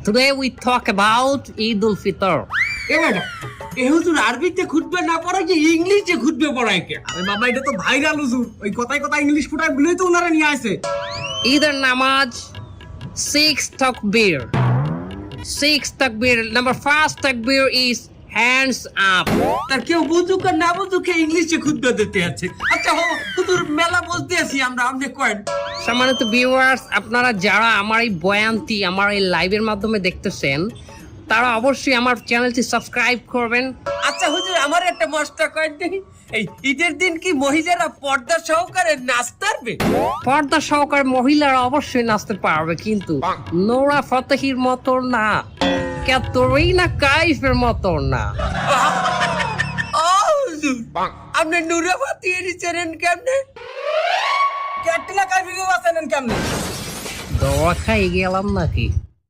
Today we talk about Eid al-Fitr. এ হুজুর আরবিতে খুতবা না পড়ায় কি ইংলিশে খুতবা পড়ায় কে? আরে বাবা এটা তো ভাইরাল হুজুর, ওই কথায় কথায় ইংলিশ ফুটায় বলেই তো ওনারা নিয়ে আসে। Either namaz, 6 takbir. 6 takbir. Number 1 takbir is hands up. তার কেউ বুঝুক আর না বুঝুক ইংলিশে খুতবা দিতে আছে। আচ্ছা হুজুর মেলা বলতে আছি আমরা, আপনি কয়েন। সম্মানিত ভিউয়ার্স, আপনারা যারা আমার এই বয়ানটি আমার এই লাইভের মাধ্যমে দেখতেছেন তারা অবশ্যই আমার চ্যানেলটি সাবস্ক্রাইব করবেন। আচ্ছা হুজুর আমার একটা মশলা কয়েন দেখি, এই ঈদের দিন কি মহিলারা পর্দা সহকারে নাচতে পারবে? পর্দা সহকারে মহিলারা অবশ্যই নাচতে পারবে, কিন্তু নোরা ফতেহির মতো না, ক্যাটরিনা কাইফের মতো না। ও হুজুর আপনি নুরাবাতি এরি চেনেন কেমনে? ক্যাটরিনা কাইফকে বাঁচানেন কেমনে? দোয়া খাই গেলাম নাকি?